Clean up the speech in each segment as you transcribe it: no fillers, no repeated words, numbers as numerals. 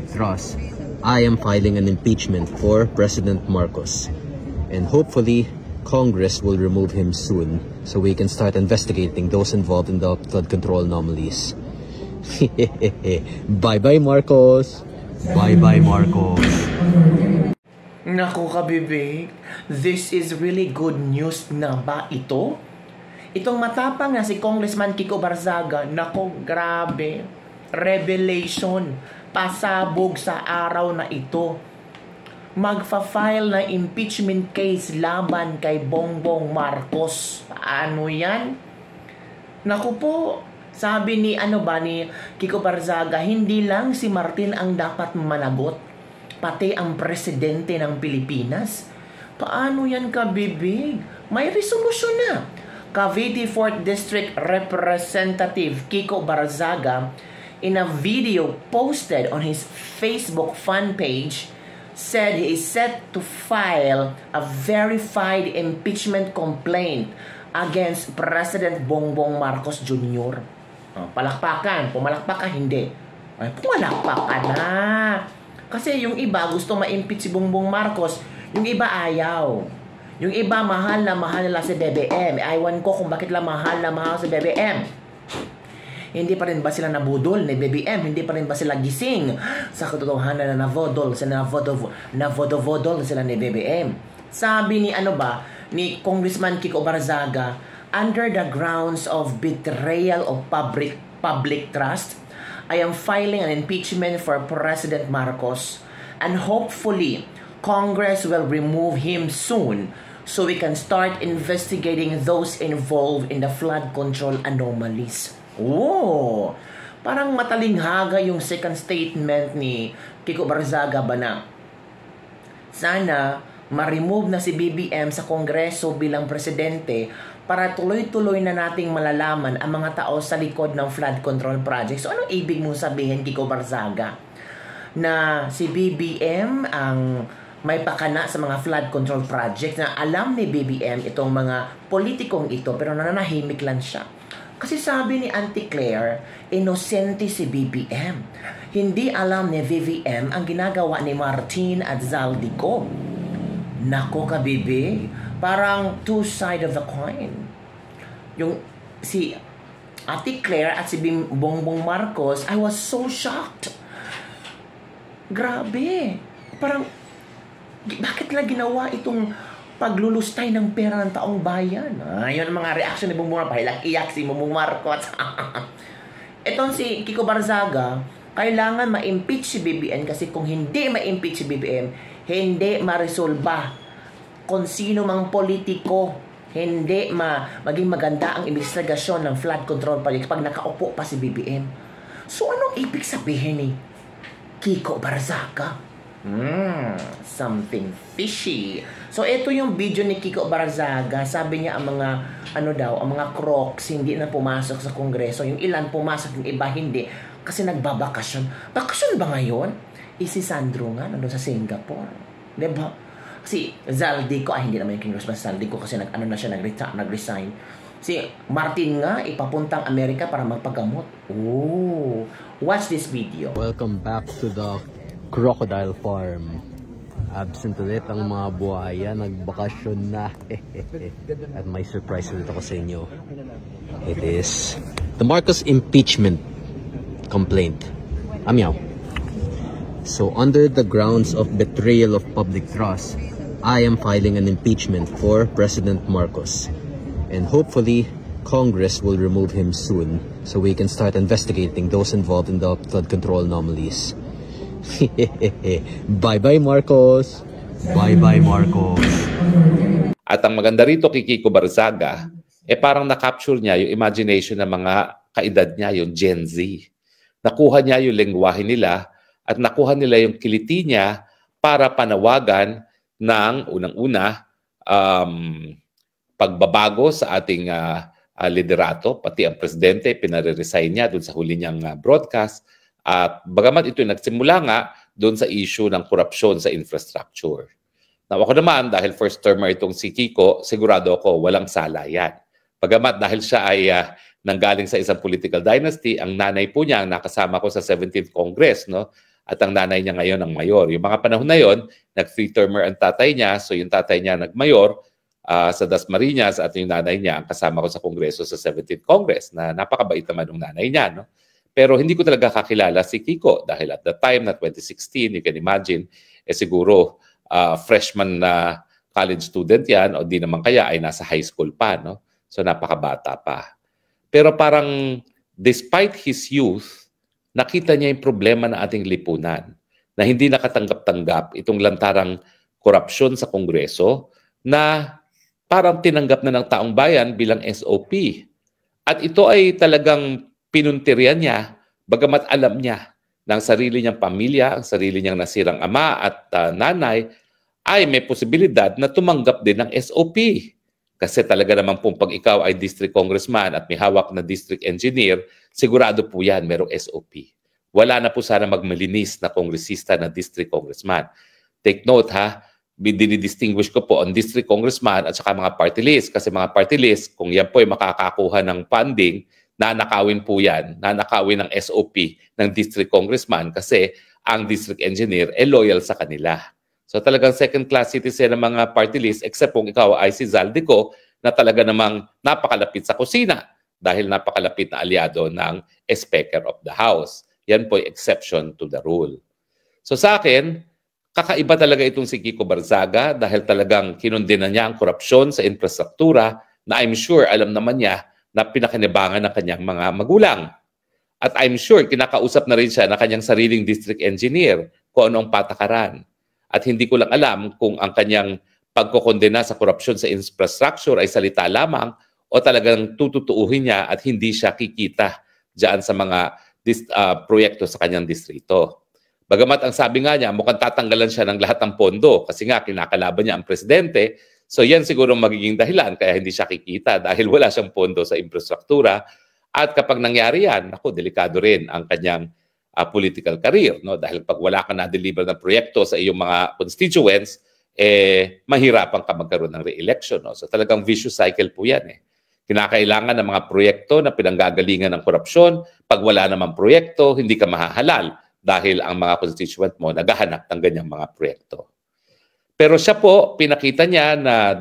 public trust, I am filing an impeachment for President Marcos. And hopefully, Congress will remove him soon so we can start investigating those involved in the flood control anomalies. Bye-bye, Marcos! Bye-bye, Marcos! Naku kabibig, this is really good news na ba ito? Itong matapang na si Congressman Kiko Barzaga, naku grabe, revelation, pasabog sa araw na ito. Magfa-file na impeachment case laban kay Bongbong Marcos. Paano yan? Naku po, sabi ni Kiko Barzaga, hindi lang si Martin ang dapat managot, pati ang presidente ng Pilipinas. Paano yan kabibig? May resolusyon na. Cavite 4th District Representative Kiko Barzaga, in a video posted on his Facebook fan page, said he is set to file a verified impeachment complaint against President Bongbong Marcos Jr. Palakpakan. Pumalakpak ka, hindi. Ay, pumalakpak ka na. Kasi yung iba gusto ma-impeach si Bongbong Marcos, yung iba ayaw. Yung iba mahal na nila si BBM. Aywan ko kung bakit lang mahal na mahal si BBM. Hindi pa rin ba sila nabudol ni BBM? Hindi pa rin ba sila gising sa katotohanan na navodol sila ni BBM? Sabi ni Congressman Kiko Barzaga, under the grounds of betrayal of public trust, I am filing an impeachment for President Marcos, and hopefully Congress will remove him soon so we can start investigating those involved in the flood control anomalies. Oh, parang matalinghaga yung second statement ni Kiko Barzaga ba na sana ma-remove na si BBM sa Kongreso bilang presidente para tuloy-tuloy na nating malalaman ang mga tao sa likod ng flood control project. So anong ibig mong sabihin, Kiko Barzaga? Na si BBM ang may pakana sa mga flood control project, na alam ni BBM itong mga politikong ito pero nananahimik lang siya. Kasi sabi ni Auntie Claire, inosente si BBM. Hindi alam ni BBM ang ginagawa ni Martin at Zaldico. Nako kabibig, parang two side of the coin. Yung si Auntie Claire at si Bongbong Marcos, I was so shocked. Grabe. Parang, bakit lang ginawa itong paglulustay ng pera ng taong bayan? Yun ang mga reaction ni Bongbong Marcos. Pahilang iyak si Bongbong Marcos. Itong si Kiko Barzaga, kailangan ma-impeach si BBM kasi kung hindi ma-impeach si BBM, hindi ma-resolba kung sino mang politiko, hindi maging maganda ang investigasyon ng flood control project pag nakaupo pa si BBM. So anong ibig sabihin ni Kiko Barzaga? Something fishy. So ito yung video ni Kiko Barzaga. Sabi niya ang mga ang mga crocs hindi na pumasok sa Kongreso. Yung ilan pumasok, yung iba hindi kasi nagbabakasyon. Bakasyon ba ngayon? Si Sandro nga nandun sa Singapore. Diba? Si Zaldico, hindi naman yung Congressman Zaldico kasi nag-resign. Si Martin nga ipapuntang Amerika para magpagamot. Oh, watch this video. Welcome back to the Crocodile Farm. Absent ulit ang mga buhaya, nagbakasyon na. At may surprise ulit ako sa inyo. It is the Marcos impeachment complaint. Amyaw. So under the grounds of betrayal of public trust, I am filing an impeachment for President Marcos. And hopefully Congress will remove him soon so we can start investigating those involved in the flood control anomalies. Bye-bye, Marcos! Bye-bye, Marcos! At ang maganda rito kay Kiko Barzaga, parang na-capture niya yung imagination ng mga kaedad niya, yung Gen Z. Nakuha niya yung lengguwahe nila at nakuha nila yung kiliti niya para panawagan ng unang-una pagbabago sa ating liderato, pati ang presidente, pinare-resign niya doon sa huli niyang broadcast. At bagamat ito nagsimula nga doon sa issue ng korupsyon sa infrastructure. Now, ako naman, dahil first termer itong si Kiko, sigurado ako walang sala yan. Bagamat dahil siya ay nanggaling sa isang political dynasty, ang nanay po niya ang nakasama ko sa 17th Congress, no? at ang nanay niya ngayon ang mayor. Yung mga panahon na yon, nag-3-termer ang tatay niya, so yung tatay niya nag-mayor sa Dasmariñas at yung nanay niya ang kasama ko sa Kongreso sa 17th Congress na napakabait naman ng nanay niya. No? Pero hindi ko talaga kakilala si Kiko dahil at the time na 2016, you can imagine, siguro freshman na college student yan o di naman kaya ay nasa high school pa. No? So napakabata pa. Pero parang despite his youth, nakita niya yung problema ng ating lipunan na hindi nakatanggap-tanggap itong lantarang korupsyon sa Kongreso na parang tinanggap na ng taong bayan bilang SOP. At ito ay talagang pinuntiryan niya, bagamat alam niya na ang sarili niyang pamilya, ang sarili niyang nasirang ama at nanay, ay may posibilidad na tumanggap din ng SOP. Kasi talaga naman pong pag ikaw ay district congressman at may hawak na district engineer, sigurado po yan, merong SOP. Wala na po sana magmalinis na kongresista na district congressman. Take note ha, dinidistinguish ko po ang district congressman at saka mga party list. Kasi mga party list, kung yan po ay makakakuha ng funding, nanakawin po yan, nanakawin ng SOP ng district congressman kasi ang district engineer ay loyal sa kanila. So talagang second-class citizen ng mga party list except kung ikaw ay si Zaldico na talaga namang napakalapit sa kusina dahil napakalapit na aliado ng Speaker of the House. Yan po ay exception to the rule. So sa akin, kakaiba talaga itong si Kiko Barzaga dahil talagang kinundina niya ang korupsyon sa infrastruktura na I'm sure alam naman niya na pinakinabangan ng kanyang mga magulang. At I'm sure kinakausap na rin siya ng kanyang sariling district engineer kung anong patakaran. At hindi ko lang alam kung ang kanyang pagkokondena sa korupsyon sa infrastructure ay salita lamang o talagang tututuuhin niya at hindi siya kikita dyan sa mga proyekto sa kanyang distrito. Bagamat ang sabi nga niya, mukhang tatanggalan siya ng lahat ng pondo kasi nga kinakalaban niya ang presidente. So yan siguro magiging dahilan kaya hindi siya kikita dahil wala siyang pondo sa infrastruktura. At kapag nangyari yan, ako, delikado rin ang kanyang political career. No? Dahil pag wala ka na-deliver ng proyekto sa iyong mga constituents, mahirapan ka magkaroon ng re-election. No? So talagang vicious cycle po yan. Kinakailangan ng mga proyekto na pinanggagalingan ng korupsyon. Pag wala namang proyekto, hindi ka mahahalal dahil ang mga constituent mo naghahanap ng ganyang mga proyekto. Pero siya po, pinakita niya na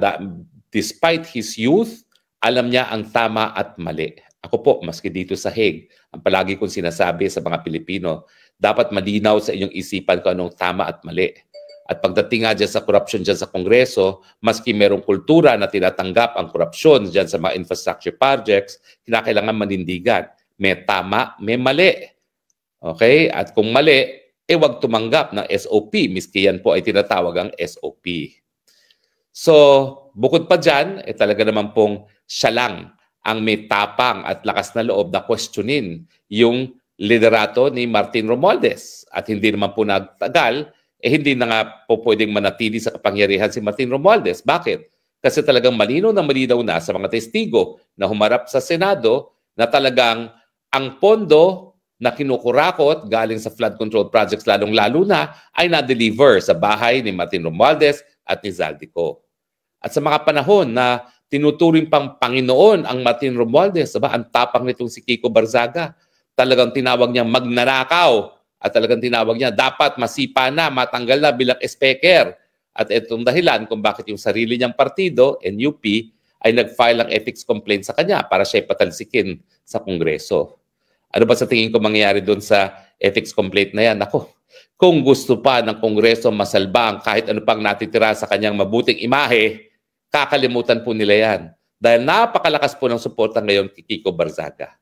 despite his youth, alam niya ang tama at mali. Ako po, maski dito sa Hague, ang palagi kong sinasabi sa mga Pilipino, dapat malinaw sa inyong isipan kung anong tama at mali. At pagdating nga dyan sa korupsyon dyan sa Kongreso, maski merong kultura na tinatanggap ang korupsyon dyan sa mga infrastructure projects, kinakailangan manindigan. May tama, may mali. Okay? At kung mali, huwag tumanggap ng SOP, miski yan po ay tinatawag ang SOP. So, bukod pa dyan, talaga naman pong siya lang ang may tapang at lakas na loob na questionin yung liderato ni Martin Romualdez. At hindi naman po nagtagal, hindi na nga po pwedeng manatili sa kapangyarihan si Martin Romualdez. Bakit? Kasi talagang malinaw na sa mga testigo na humarap sa Senado na talagang ang pondo na kinukurakot galing sa flood control projects lalong-lalo na ay na-deliver sa bahay ni Martin Romualdez at ni Zaldico. At sa mga panahon na tinuturing pang Panginoon ang Martin Romualdez, ang tapang nitong si Kiko Barzaga, talagang tinawag niya magnanakaw at talagang tinawag niya dapat masipa na, matanggal na bilang speaker. At itong dahilan kung bakit yung sarili niyang partido, NUP, ay nag-file ng ethics complaint sa kanya para siya patalsikin sa Kongreso. Ano ba sa tingin ko mangyayari doon sa ethics complaint na yan? Ako, kung gusto pa ng Kongreso masalba ang kahit ano pang natitira sa kanyang mabuting imahe, kakalimutan po nila yan. Dahil napakalakas po ng suporta ngayon kay Kiko Barzaga.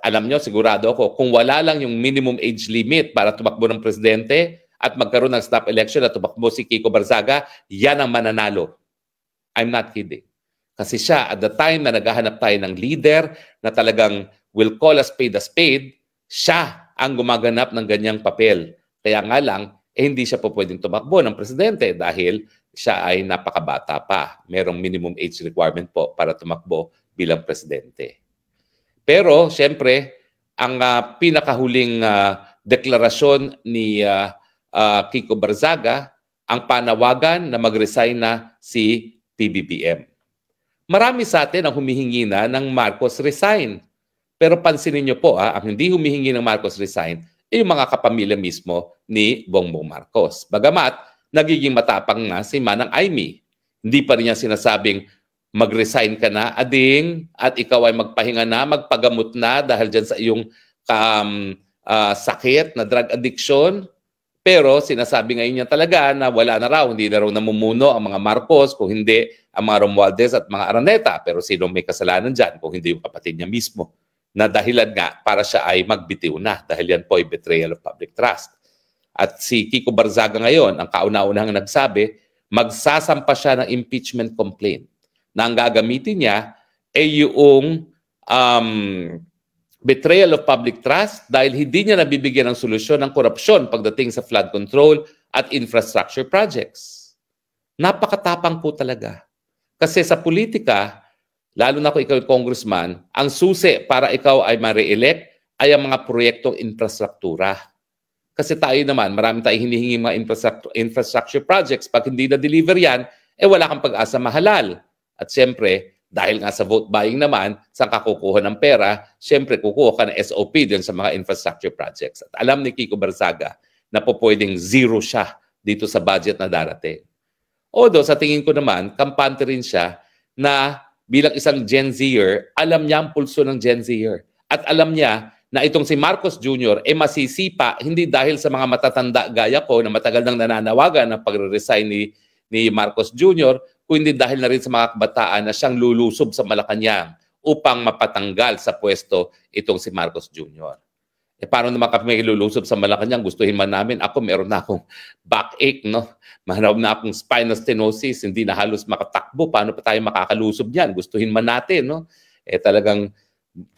Alam nyo, sigurado ako, kung wala lang yung minimum age limit para tumakbo ng presidente at magkaroon ng snap election at tumakbo si Kiko Barzaga, yan ang mananalo. I'm not kidding. Kasi siya, at the time na naghahanap tayo ng leader na talagang will call a spade, siya ang gumaganap ng ganyang papel. Kaya nga lang, hindi siya po pwedeng tumakbo ng presidente dahil siya ay napakabata pa. Merong minimum age requirement po para tumakbo bilang presidente. Pero, siyempre, ang pinakahuling deklarasyon ni Kiko Barzaga, ang panawagan na mag-resign na si PBBM. Marami sa atin ang humihingi na ng Marcos resign. Pero pansinin niyo po, ang hindi humihingi ng Marcos resign, yung mga kapamilya mismo ni Bongbong Marcos. Bagamat, nagiging matapang na si Manang Aimee. Hindi pa rin niya sinasabing, mag-resign ka na, ading, at ikaw ay magpahinga na, magpagamot na dahil dyan sa iyong sakit na drug addiction. Pero sinasabi ngayon niya talaga na wala na raw, hindi na raw namumuno ang mga Marcos, kung hindi ang mga Romualdez at mga Araneta. Pero sino may kasalanan dyan kung hindi yung kapatid niya mismo? Na dahilan nga para siya ay magbitiw na dahil yan po ay betrayal of public trust. At si Kiko Barzaga ngayon, ang kauna-unahang nagsabi, magsasampa siya ng impeachment complaint na ang gagamitin niya ay yung betrayal of public trust dahil hindi niya nabibigyan ng solusyon ng korupsyon pagdating sa flood control at infrastructure projects. Napakatapang po talaga. Kasi sa politika, lalo na kung ikaw ay congressman, ang susi para ikaw ay ma-re-elect ay ang mga proyektong infrastruktura. Kasi tayo naman, marami tayong hinihingi mga infrastructure projects. Pag hindi na-deliver yan, wala kang pag-asa mahalal. At siyempre, dahil nga sa vote buying naman, saan ka kukuha ng pera, siyempre kukuha ka ng SOP din sa mga infrastructure projects. At alam ni Kiko Barzaga na po pwedeng zero siya dito sa budget na darating. Although sa tingin ko naman, kampante rin siya na bilang isang Gen Zer, alam niya ang pulso ng Gen Zer. At alam niya na itong si Marcos Jr. Masisipa hindi dahil sa mga matatanda gaya ko na matagal nang nananawagan ng pagre-resign ni Marcos Jr., kundi dahil na rin sa mga kabataan na siyang lulusob sa Malacanang upang mapatanggal sa pwesto itong si Marcos Jr. Paano naman kami lulusob sa Malacanang? Gustuhin man namin. Ako, meron na akong backache, no? Meron na akong spinal stenosis, hindi na halos makatakbo. Paano pa tayo makakalusob niyan? Gustuhin man natin, no? Talagang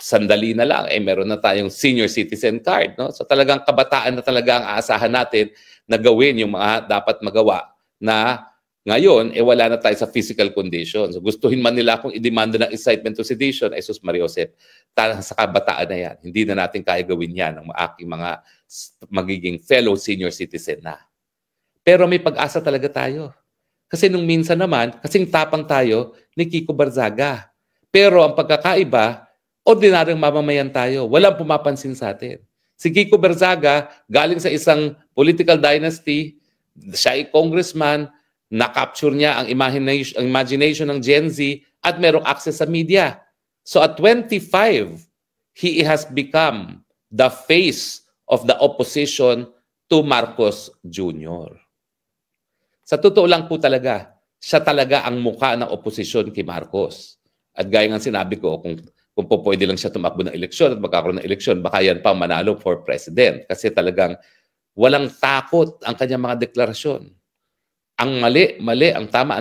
sandali na lang, meron na tayong senior citizen card, no? So talagang kabataan na talaga ang aasahan natin na gawin yung mga dapat magawa na ngayon, wala na tayo sa physical condition. So, gustuhin man nila akong i-demanda ng incitement to sedition, sus Maria Jose, sa kabataan na yan. Hindi na natin kaya gawin yan ng aking mga magiging fellow senior citizen na. Pero may pag-asa talaga tayo. Kasi nung minsan naman, kasing tapang tayo ni Kiko Barzaga. Pero ang pagkakaiba, ordinaryong mamamayan tayo. Walang pumapansin sa atin. Si Kiko Barzaga, galing sa isang political dynasty, siya ay congressman, na-capture niya ang imagination ng Gen Z at merong access sa media. So at 25, he has become the face of the opposition to Marcos Jr. Sa totoo lang po talaga, siya talaga ang mukha ng oposisyon kay Marcos. At gaya ng sinabi ko, kung po pwede lang siya tumakbo ng eleksyon at magkakaroon ng eleksyon, baka yan pa manalo for president. Kasi talagang walang takot ang kanyang mga deklarasyon. Ang mali, ang tama,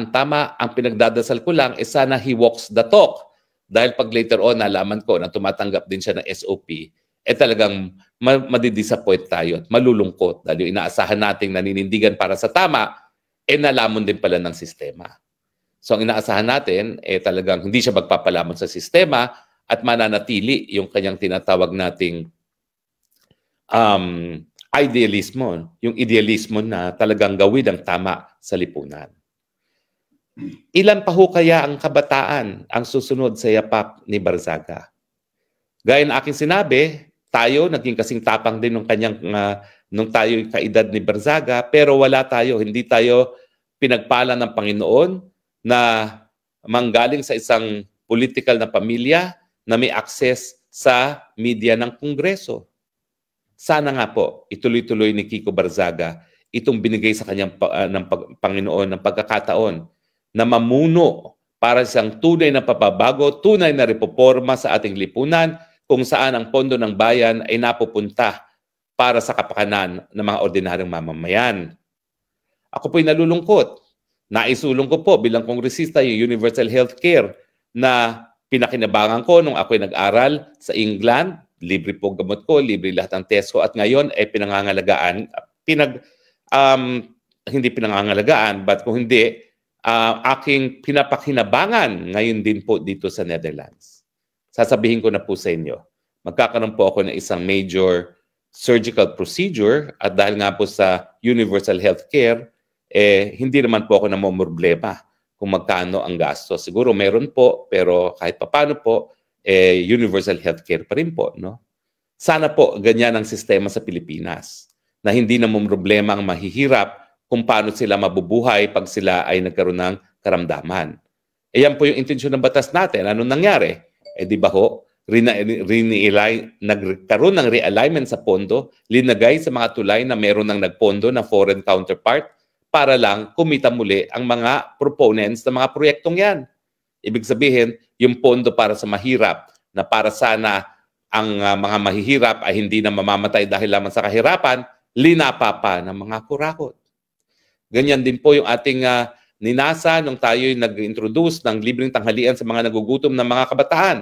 ang pinagdadasal ko lang sana he walks the talk. Dahil pag later on, nalaman ko na tumatanggap din siya ng SOP, talagang madidisappoint tayo at malulungkot. Dahil yung inaasahan nating naninindigan para sa tama, nalamon din pala ng sistema. So ang inaasahan natin, talagang hindi siya magpapalamon sa sistema at mananatili yung kanyang tinatawag nating idealismo, yung idealismo na talagang gawin ang tama sa lipunan. Ilan pa ho kaya ang kabataan ang susunod sa yapak ni Barzaga? Gaya na aking sinabi, tayo naging kasing tapang din nung tayo kaedad ni Barzaga, pero wala tayo, hindi tayo pinagpala ng Panginoon na manggaling sa isang political na pamilya na may access sa media ng Kongreso. Sana nga po, ituloy-tuloy ni Kiko Barzaga itong binigay sa kanyang Panginoon ng pagkakataon na mamuno para sa isang tunay na papabago, tunay na repoporma sa ating lipunan kung saan ang pondo ng bayan ay napupunta para sa kapakanan ng mga ordinaryong mamamayan. Ako po'y nalulungkot. Naisulong ko po bilang kongresista yung universal healthcare na pinakinabangan ko nung ako'y nag-aral sa England. Libre po gamot ko, libre lahat ng test ko at ngayon ay pinangangalagaan, hindi pinangangalagaan, but kung hindi, aking pinapakinabangan ngayon din po dito sa Netherlands. Sasabihin ko na po sa inyo, magkakaroon po ako ng isang major surgical procedure at dahil nga po sa universal healthcare, hindi naman po ako namomroblema kung magkano ang gasto. Siguro meron po, pero kahit papano po, universal healthcare pa rin po, no? Sana po ganyan ang sistema sa Pilipinas, na hindi na problema ang mahihirap kung paano sila mabubuhay pag sila ay nagkaroon ng karamdaman. Yan po yung intensyon ng batas natin. Anong nangyari? Di ba ho, nagkaroon ng realignment sa pondo, linagay sa mga tulay na meron ng nagpondo na foreign counterpart para lang kumita muli ang mga proponents ng mga proyektong yan. Ibig sabihin, yung pondo para sa mahirap, na para sana ang mga mahihirap ay hindi na mamamatay dahil lamang sa kahirapan, linapa pa ng mga kurakot. Ganyan din po yung ating ninasa nung tayo'y nag-introduce ng libreng tanghalian sa mga nagugutom ng mga kabataan.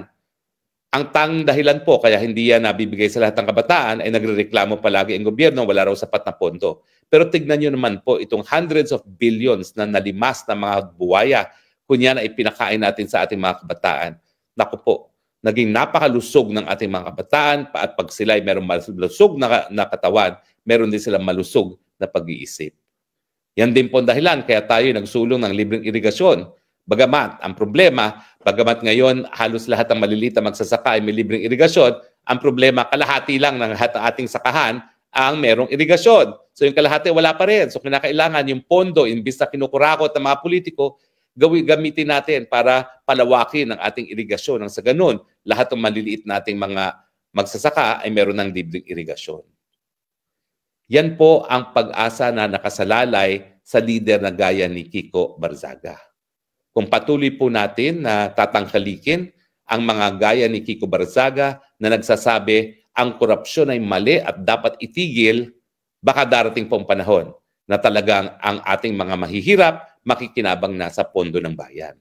Ang tanging dahilan po kaya hindi yan nabibigay sa lahat ng kabataan ay nagrereklamo palagi ang gobyerno, wala raw sapat na pondo. Pero tignan nyo naman po itong hundreds of billions na nalimas na mga buwaya kung yan ay pinakain natin sa ating mga kabataan. Naku po, naging napakalusog ng ating mga kabataan at pag sila ay meron malusog na katawan, meron din silang malusog na pag-iisip. Yan din po dahilan kaya tayo nagsulong ng libreng irigasyon. Bagamat ang problema, bagamat ngayon halos lahat ng maliliit na magsasaka ay may libreng irigasyon, ang problema kalahati lang ng lahat ng ating sakahan ang merong irigasyon. So yung kalahati wala pa rin. So kinakailangan yung pondo, imbis na kinukurakot ng mga politiko, gamitin natin para palawakin ang ating irigasyon. Nang sa ganun, lahat ng maliliit nating mga magsasaka ay meron ng libreng irigasyon. Yan po ang pag-asa na nakasalalay sa lider na gaya ni Kiko Barzaga. Kung patuloy po natin na tatangkalikin ang mga gaya ni Kiko Barzaga na nagsasabi ang korupsyon ay mali at dapat itigil, baka darating po ang panahon na talagang ang ating mga mahihirap makikinabang na sa pondo ng bayan.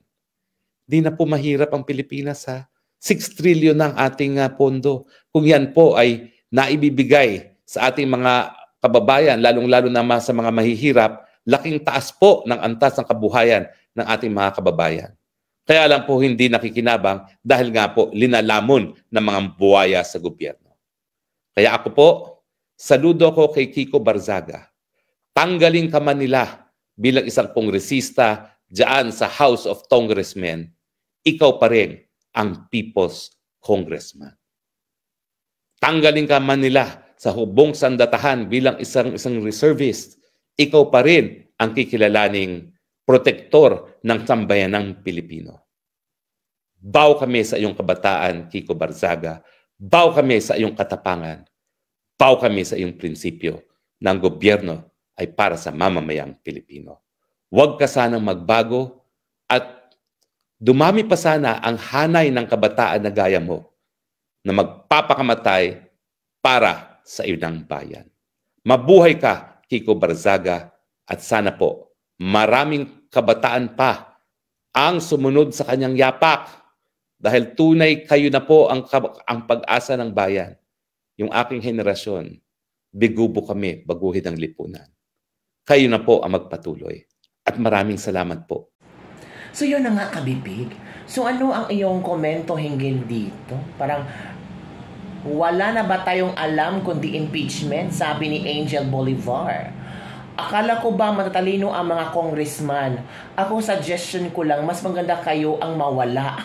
Di na po mahirap ang Pilipinas ha. 6 trillion ang ating pondo. Kung yan po ay naibibigay sa ating mga kababayan, lalong-lalo na sa mga mahihirap, laking taas po ng antas ng kabuhayan ng ating mga kababayan. Kaya lang po hindi nakikinabang dahil nga po linalamon ng mga buwaya sa gobyerno. Kaya ako po, saludo ko kay Kiko Barzaga. Tanggalin ka man nila bilang isang kongresista dyan sa House of Congressmen, ikaw pa rin ang People's Congressman. Tanggalin ka man nila sa hubong sandatahan bilang isang reservist, ikaw pa rin ang kikilalaning protektor ng sambayanang Pilipino. Baw kami sa iyong kabataan, Kiko Barzaga. Baw kami sa iyong katapangan. Baw kami sa iyong prinsipyo na ang gobyerno ay para sa mamamayang Pilipino. Huwag ka sanang magbago at dumami pa sana ang hanay ng kabataan na gaya mo na magpapakamatay para sa iyong bayan. Mabuhay ka, Kiko Barzaga, at sana po maraming kabataan pa ang sumunod sa kanyang yapak dahil tunay kayo na po ang pag-asa ng bayan. Yung aking henerasyon, bigubo kami baguhin ang lipunan. Kayo na po ang magpatuloy. At maraming salamat po. So yun na nga, kabibig. So ano ang iyong komento hinggil dito? Parang wala na ba tayong alam kundi impeachment? Sabi ni Angel Bolivar. Akala ko ba matatalino ang mga congressman? Ako, suggestion ko lang, mas maganda kayo ang mawala.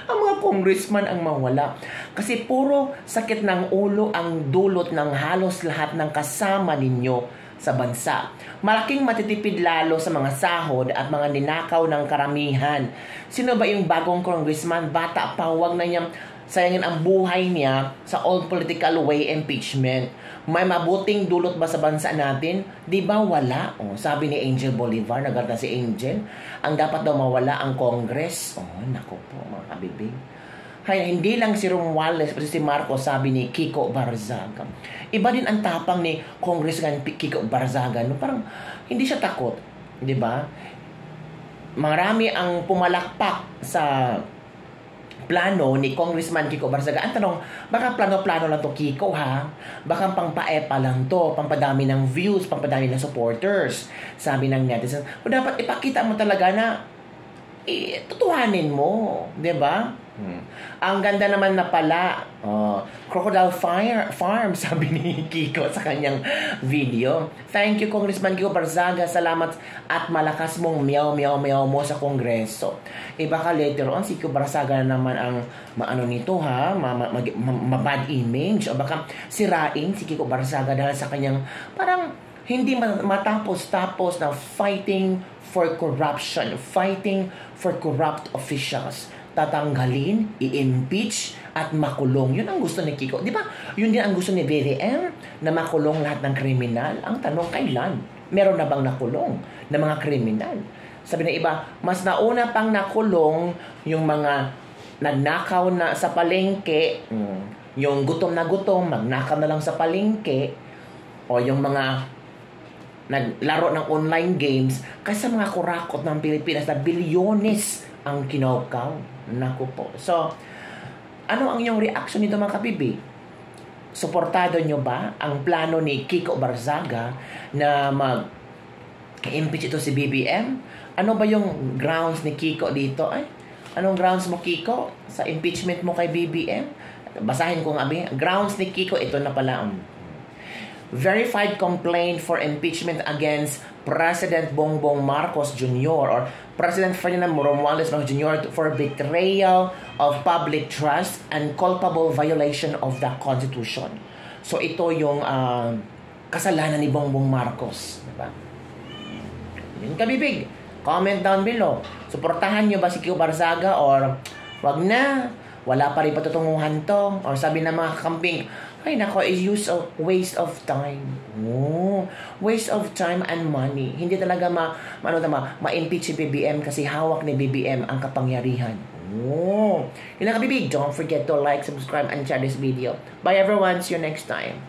Ang mga congressman ang mawala. Kasi puro sakit ng ulo ang dulot ng halos lahat ng kasama ninyo sa bansa. Malaking matitipid lalo sa mga sahod at mga ninakaw ng karamihan. Sino ba yung bagong congressman? Bata pa, huwag na niyang sayangin ang buhay niya sa old political way impeachment. May mabuting dulot ba sa bansa natin? Di ba wala? Oh, sabi ni Angel Bolivar, nagarta si Angel, ang dapat daw mawala ang Congress. Oh, naku po mga kabibig. Hay, hindi lang si Romualdez, pati si Marcos, sabi ni Kiko Barzaga. Iba din ang tapang ni Congressman Kiko Barzaga. No? Parang hindi siya takot. Di ba? Marami ang pumalakpak sa plano ni Congressman Kiko Barzaga. Ang tanong, baka plano-plano lang to, Kiko, ha? Baka pang-paepa lang to, pampadami ng views, pampadami ng supporters, sabi ng netizens. O dapat ipakita mo talaga na tutuhanin mo, 'di ba? Ang ganda naman na pala, Crocodile Farm, sabi ni Kiko sa kanyang video. Thank you, Congressman Kiko Barzaga. Salamat at malakas mong meow mo sa Kongreso. Baka later on, si Kiko Barzaga na naman ang maano nito ha, bad image. O baka sirain si Kiko Barzaga dahil sa kanyang parang hindi matapos-tapos na fighting for corruption, fighting for corrupt officials. Tatanggalin, i-impeach, at makulong. Yun ang gusto ni Kiko. Di ba? Yun din ang gusto ni BBM, na makulong lahat ng kriminal. Ang tanong, kailan? Meron na bang nakulong na mga kriminal? Sabi ng iba, mas nauna pang nakulong yung mga nagnakaw na sa palengke, yung gutom na gutom, magnakaw na lang sa palengke, o yung mga naglaro ng online games, kaysa mga kurakot ng Pilipinas na bilyones ang kinaukaw. Naku po. So, ano ang iyong reaction nito mga kabibi? Suportado nyo ba ang plano ni Kiko Barzaga na mag-impeach ito si BBM? Ano ba yung grounds ni Kiko dito? Anong grounds mo, Kiko, sa impeachment mo kay BBM? Basahin ko nga, grounds ni Kiko, ito na pala. Verified complaint for impeachment against President Bongbong Marcos Jr. or President Ferdinand Romualdez Marcos Jr. for betrayal of public trust and culpable violation of the Constitution. So ito yung kasalanan ni Bongbong Marcos. Diba? Yun kabibig. Comment down below. Suportahan nyo ba si Kiko Barzaga or wag na? Wala pa rin patutunguhan to? Or sabi ng mga kakamping, ay nako, waste of time. Waste of time and money. Hindi talaga ma-impeach si BBM kasi hawak ni BBM ang kapangyarihan. Yun lang kabibig. Don't forget to like, subscribe, and share this video. Bye everyone. See you next time.